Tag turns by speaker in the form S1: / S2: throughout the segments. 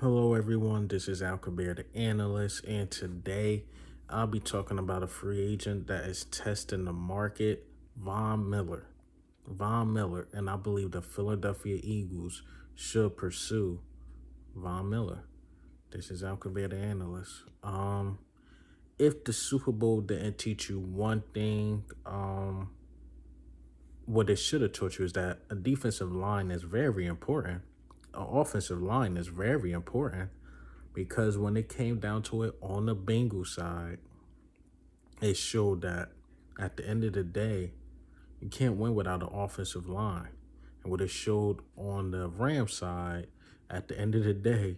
S1: Hello, everyone. This is Alcabir, the analyst, and today I'll be talking about a free agent that is testing the market, Von Miller. Von Miller, and I believe the Philadelphia Eagles should pursue Von Miller. This is Alcabir, the analyst. If the Super Bowl didn't teach you one thing, what it should have taught you is that a defensive line is very important. An offensive line is very important because when it came down to it on the Bengals side, it showed that at the end of the day, you can't win without an offensive line. And what it showed on the Rams side, at the end of the day,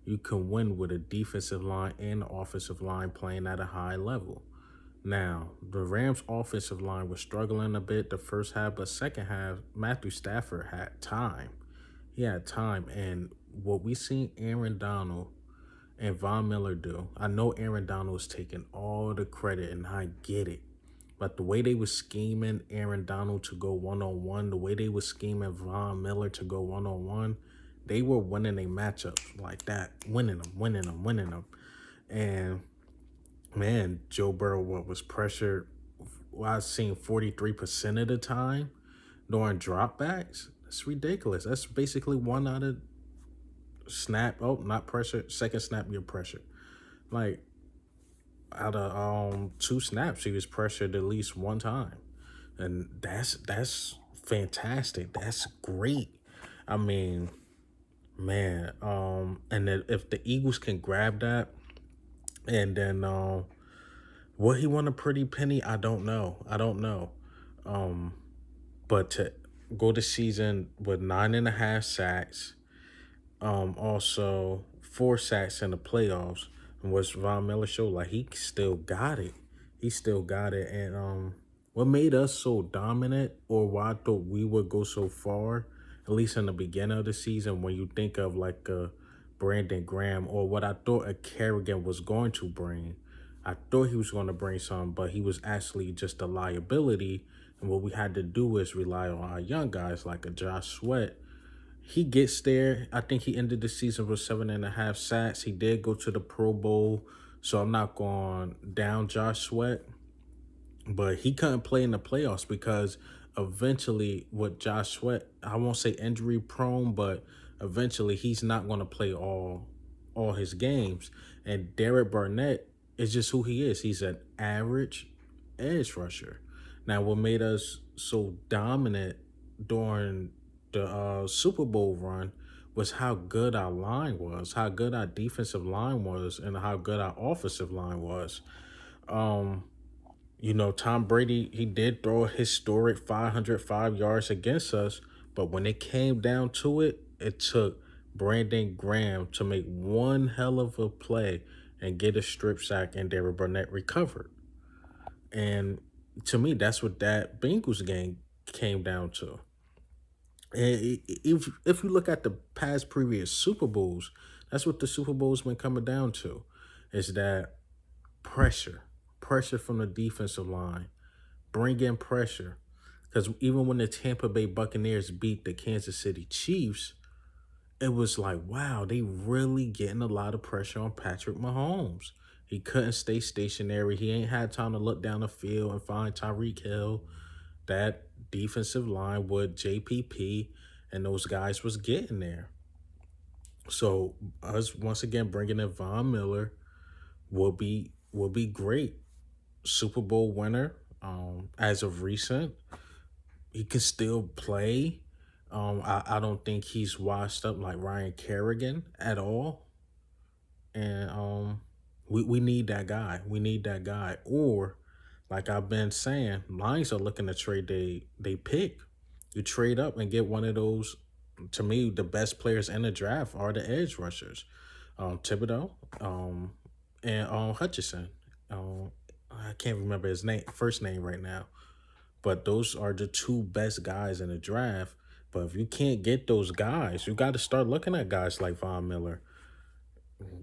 S1: you can win with a defensive line and offensive line playing at a high level. Now, the Rams' offensive line was struggling a bit the first half, but second half, Matthew Stafford had time. He had time, and what we seen Aaron Donald and Von Miller do. I know Aaron Donald was taking all the credit, and I get it. But the way they was scheming Aaron Donald to go one-on-one, the way they was scheming Von Miller to go one-on-one, they were winning a matchup like that, winning them. And man, Joe Burrow was pressured. Well, I seen 43% of the time during dropbacks. It's ridiculous. That's basically one out of snap. Oh, not pressure. Second snap, you're pressured. Like out of two snaps, he was pressured at least one time, and that's fantastic. That's great. I mean, man. And then if the Eagles can grab that, and then will he want a pretty penny? I don't know. I don't know. Um, but to go to season with 9.5 sacks, also 4 sacks in the playoffs, and what's Von Miller show, like he still got it. He still got it. And what made us so dominant, or why I thought we would go so far, at least in the beginning of the season, when you think of like Brandon Graham, or what I thought a Kerrigan was going to bring. I thought he was going to bring some, but he was actually just a liability. And what we had to do is rely on our young guys like a Josh Sweat. He gets there. I think he ended the season with 7.5 sacks. He did go to the Pro Bowl, so I'm not going down Josh Sweat, but he couldn't play in the playoffs because eventually with Josh Sweat, I won't say injury prone, but eventually he's not going to play all his games. And Derek Barnett is just who he is. He's an average edge rusher. Now, what made us so dominant during the Super Bowl run was how good our line was, how good our defensive line was, and how good our offensive line was. Um, Tom Brady, he did throw a historic 505 yards against us, but when it came down to it, it took Brandon Graham to make one hell of a play and get a strip sack, and Derek Burnett recovered. And to me, that's what that Bengals game came down to. And if you look at the past previous Super Bowls, that's what the Super Bowl's been coming down to, is that pressure, pressure from the defensive line, bring in pressure. Because even when the Tampa Bay Buccaneers beat the Kansas City Chiefs, it was like, wow, they really getting a lot of pressure on Patrick Mahomes. He couldn't stay stationary. He ain't had time to look down the field and find Tyreek Hill. That defensive line with JPP and those guys was getting there. So us once again bringing in Von Miller will be great. Super Bowl winner. As of recent, he can still play. I don't think he's washed up like Ryan Kerrigan at all. And we need that guy. We need that guy. Or like I've been saying, Lions are looking to trade they pick. You trade up and get one of those. To me, the best players in the draft are the edge rushers, Thibodeau, and Hutchinson. I can't remember his first name right now, but those are the two best guys in the draft. But if you can't get those guys, you got to start looking at guys like Von Miller.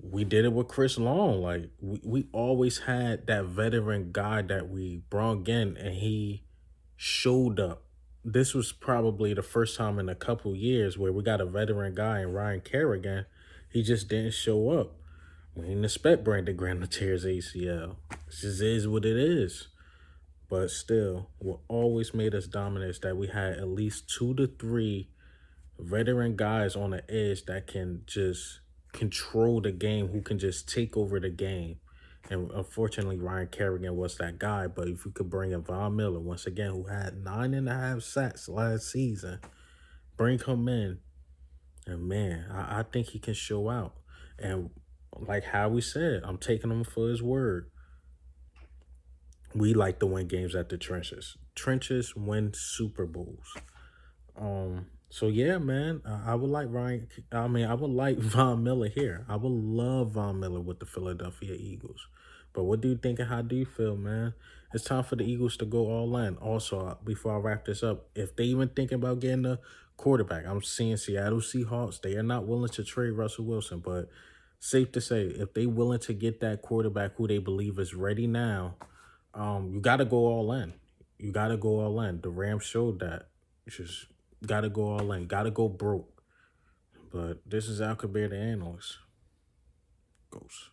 S1: We did it with Chris Long. Like we always had that veteran guy that we brought in, and he showed up. This was probably the first time in a couple years where we got a veteran guy in Ryan Kerrigan, He just didn't show up. We didn't expect Brandon Graham to tear his ACL. It just is what it is. But still, what always made us dominant is that we had at least 2 to 3 veteran guys on the edge that can just control the game, who can just take over the game. And unfortunately, Ryan Kerrigan was that guy. But if you could bring in Von Miller, once again, who had 9.5 sacks last season, bring him in, and man, I think he can show out. And like Howie said, I'm taking him for his word. We like to win games at the trenches. Trenches win Super Bowls. So yeah, man, I would like Ryan. I mean, I would like Von Miller here. I would love Von Miller with the Philadelphia Eagles. But what do you think and how do you feel, man? It's time for the Eagles to go all in. Also, before I wrap this up, if they even thinking about getting a quarterback, I'm seeing Seattle Seahawks. They are not willing to trade Russell Wilson, but safe to say, if they willing to get that quarterback who they believe is ready now, you got to go all in. You got to go all in. The Rams showed that. You just got to go all in. Got to go broke. But this is Al Kabir, the analyst. Goes.